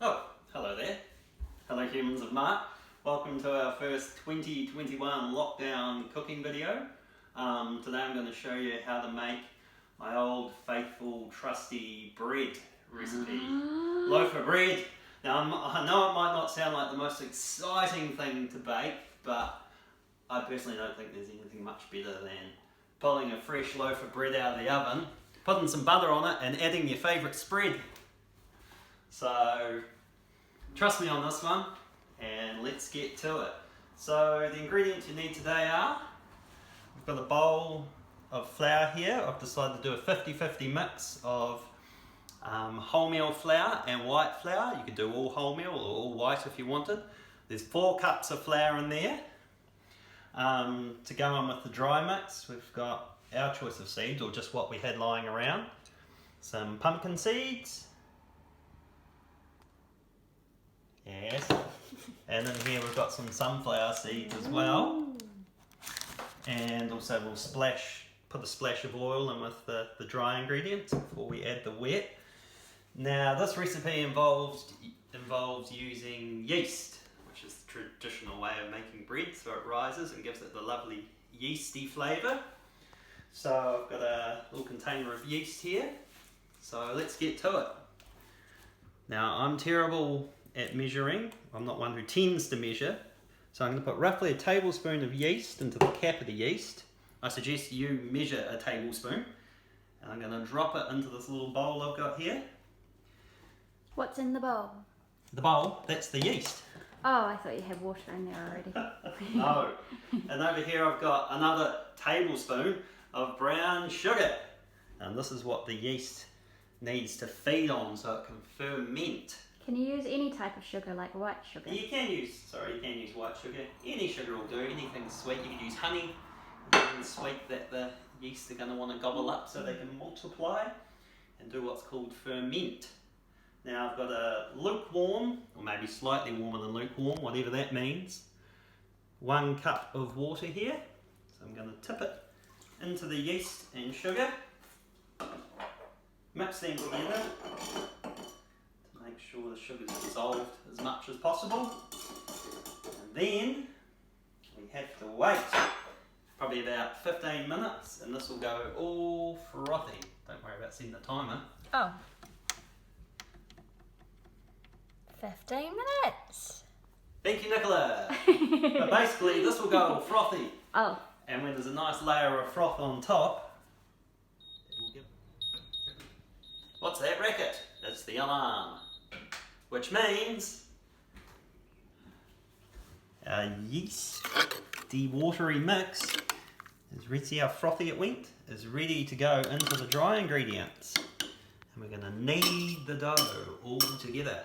Oh, hello there. Hello humans of Mark. Welcome to our first 2021 lockdown cooking video. Today I'm going to show you how to make my old faithful trusty bread recipe. Loaf of bread. Now I know it might not sound like the most exciting thing to bake, but I personally don't think there's anything much better than pulling a fresh loaf of bread out of the oven, putting some butter on it and adding your favourite spread. So trust me on this one and let's get to it. So the ingredients you need today are, we've got a bowl of flour here. I've decided to do a 50-50 mix of wholemeal flour and white flour. You could do all wholemeal or all white if you wanted. There's 4 cups of flour in there. To go on with the dry mix, we've got our choice of seeds or just what we had lying around. Some pumpkin seeds. Yes. And in here we've got some sunflower seeds as well. And also we'll put a splash of oil in with the dry ingredients before we add the wet. Now this recipe involves using yeast, which is the traditional way of making bread, so it rises and gives it the lovely yeasty flavour. So I've got a little container of yeast here, so let's get to it. Now I'm terrible at measuring. I'm not one who tends to measure, so I'm going to put roughly a tablespoon of yeast into the cap of the yeast. I suggest you measure a tablespoon, and I'm going to drop it into this little bowl I've got here. What's in the bowl? The bowl, that's the yeast. Oh, I thought you had water in there already. No. And over here I've got another tablespoon of brown sugar. And this is what the yeast needs to feed on so it can ferment. Can you use any type of sugar, like white sugar? You can use white sugar. Any sugar will do, anything sweet. You can use honey, anything sweet that the yeast are going to want to gobble up so they can multiply and do what's called ferment. Now I've got a lukewarm, or maybe slightly warmer than lukewarm, whatever that means, 1 cup of water here. So I'm going to tip it into the yeast and sugar, mix them together to make sure the sugar's dissolved as much as possible. And then we have to wait probably about 15 minutes and this will go all frothy. Don't worry about setting the timer. Oh. 15 minutes. Thank you, Nicola. But basically, this will go all frothy. Oh. And when there's a nice layer of froth on top, it will give... What's that racket? It's the alarm. Which means our yeast de-watery mix is ready. See how frothy it went? Is ready to go into the dry ingredients. And we're going to knead the dough all together.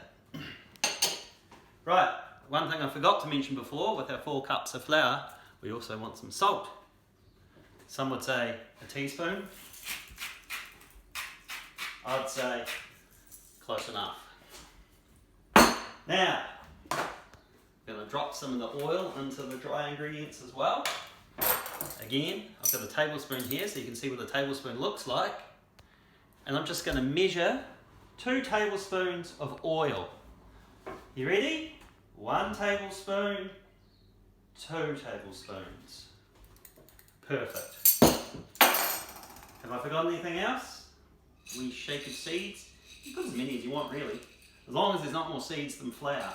Right, one thing I forgot to mention before, with our 4 cups of flour, we also want some salt. Some would say a teaspoon. I'd say close enough. Now, I'm going to drop some of the oil into the dry ingredients as well. Again, I've got a tablespoon here so you can see what a tablespoon looks like. And I'm just going to measure 2 tablespoons of oil. You ready? 1 tablespoon, 2 tablespoons. Perfect. Have I forgotten anything else? We shaken seeds. You put as many as you want really, as long as there's not more seeds than flour.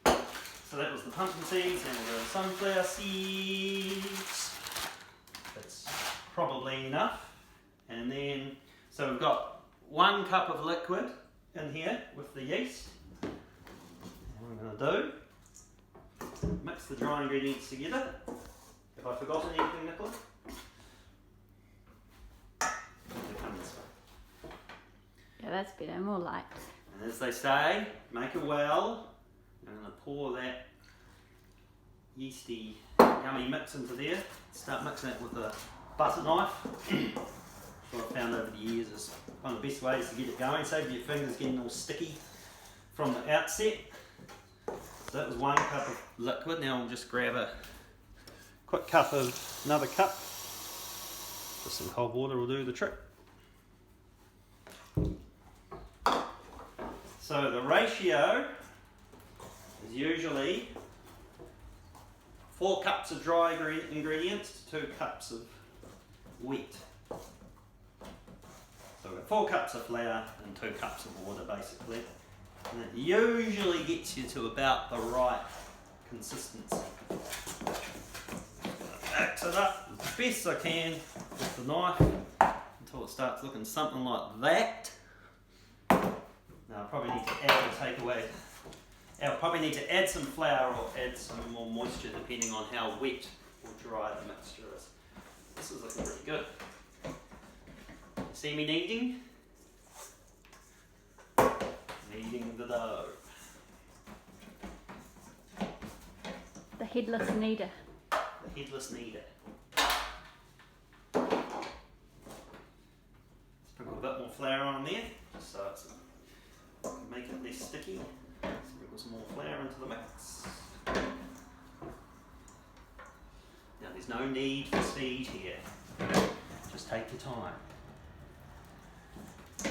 So that was the pumpkin seeds and the sunflower seeds. That's probably enough. And then, so we've got 1 cup of liquid in here with the yeast. And what I'm going to do, mix the dry ingredients together. Have I forgotten anything, Nicola? Yeah, that's better, more light. And as they say, make a well. I'm going to pour that yeasty, yummy mix into there. Start mixing it with a butter knife. What I've found over the years is one of the best ways to get it going. Save your fingers getting all sticky from the outset. So that was 1 cup of liquid. Now we'll just grab a quick cup of another cup. Just some cold water will do the trick. So the ratio is usually 4 cups of dry ingredients to 2 cups of wet. So we've got 4 cups of flour and 2 cups of water basically. And it usually gets you to about the right consistency. Mix it up as best I can with the knife until it starts looking something like that. Now I probably need to add or take away. I'll probably need to add some flour or add some more moisture depending on how wet or dry the mixture is. This is looking pretty good. See me kneading? Kneading the dough. The headless kneader. The headless kneader. Sprinkle a bit more flour on there, just so it's make it less sticky. Sprinkle some more flour into the mix. Now there's no need for speed here. Just take your time. I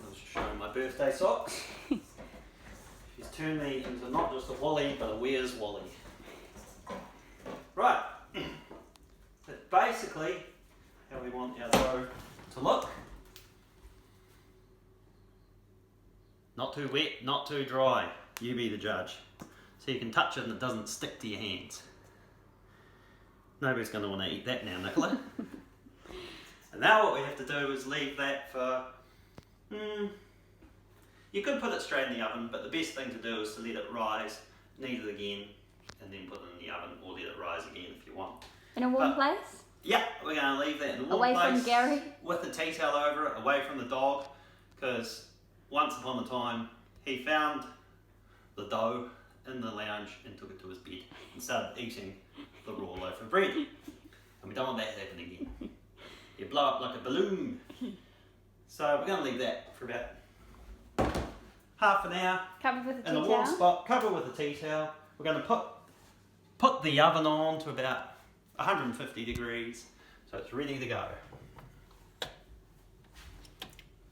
was showing my birthday socks. She's turned me into not just a Wally, but a Where's Wally. Right. That's basically how we want our dough to look. Not too wet, not too dry. You be the judge. So you can touch it and it doesn't stick to your hands. Nobody's going to want to eat that now, Nicola. And now what we have to do is leave that for... you could put it straight in the oven, but the best thing to do is to let it rise, knead it again, and then put it in the oven, or let it rise again if you want. In a warm place? Yeah, we're going to leave that in a warm away place. Away from Gary? With the tea towel over it, away from the dog, because once upon a time he found the dough in the lounge and took it to his bed and started eating the raw loaf of bread. And we don't want that to happen again. You blow up like a balloon. So we're going to leave that for about half an hour covered with a tea in a warm spot, cover with a tea towel. We're going to put the oven on to about 150 degrees, so it's ready to go.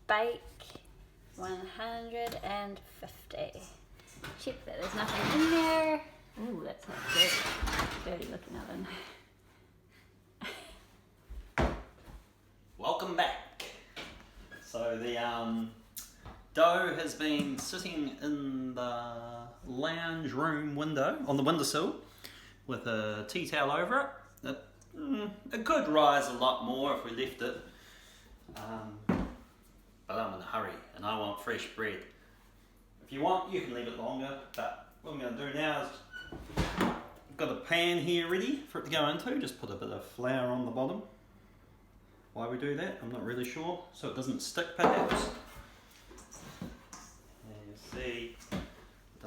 Bake 150. Check that there's nothing in there. Ooh, that's a dirty looking oven. Welcome back. So the dough has been sitting in the lounge room window, on the windowsill, with a tea towel over it. It could rise a lot more if we left it, but I'm in a hurry and I want fresh bread. If you want, you can leave it longer, but what I'm going to do now is I've got a pan here ready for it to go into. Just put a bit of flour on the bottom. Why we do that, I'm not really sure, so it doesn't stick perhaps. And you see the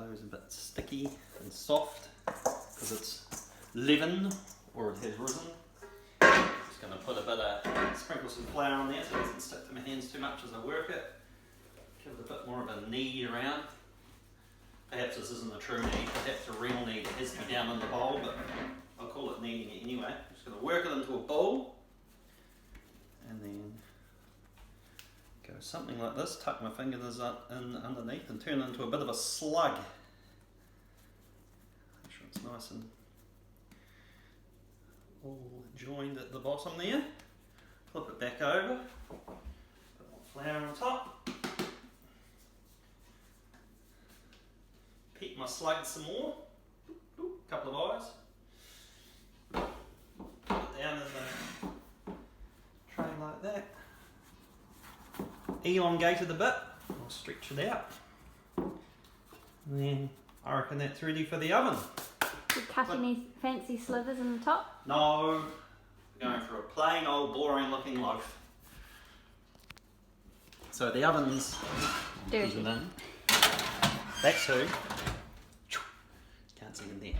dough is a bit sticky and soft because it's leaven or it has risen. Just going to put a bit of, sprinkle some flour on there so it doesn't stick to my hands too much as I work it. Give it a bit more of a knead around. Perhaps this isn't a true knead, perhaps a real knead. It has to be down in the bowl, but I'll call it kneading it anyway. I'm just going to work it into a bowl and then go something like this, tuck my fingers up in underneath and turn it into a bit of a slug. Make sure it's nice and all joined at the bottom there. Flip it back over, put more flour on top. Peek my slug some more, couple of eyes. Put it down in the tray like that. Elongate it a bit, I'll stretch it out. And then I reckon that's ready for the oven. You cut any fancy slivers in the top? No, we're going for a plain old boring looking loaf. So the oven's dirty. in. That's who. Can't see them there.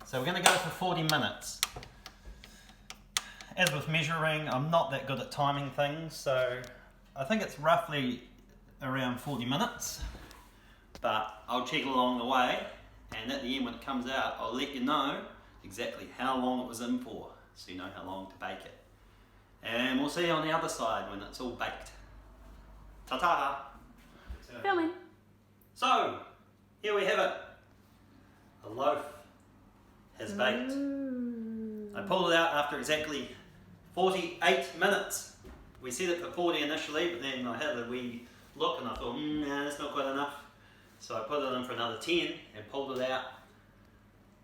So we're going to go for 40 minutes. As with measuring, I'm not that good at timing things, so I think it's roughly around 40 minutes. But I'll check along the way, and at the end when it comes out, I'll let you know exactly how long it was in for, so you know how long to bake it. And we'll see you on the other side when it's all baked. Ta-ta! Filming. So, here we have it. The loaf has baked. I pulled it out after exactly 48 minutes. We set it for 40 initially, but then I had a wee look and I thought, nah, that's not quite enough. So I put it in for another 10 and pulled it out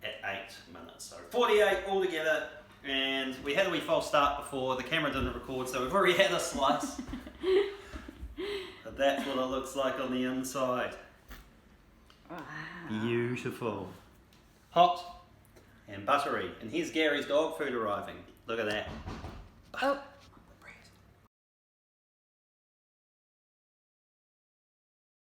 at 8 minutes. So 48 altogether, and we had a wee false start before, the camera didn't record, so we've already had a slice. But that's what it looks like on the inside. Wow. Beautiful. Hot and buttery. And here's Gary's dog food arriving. Look at that. Oh.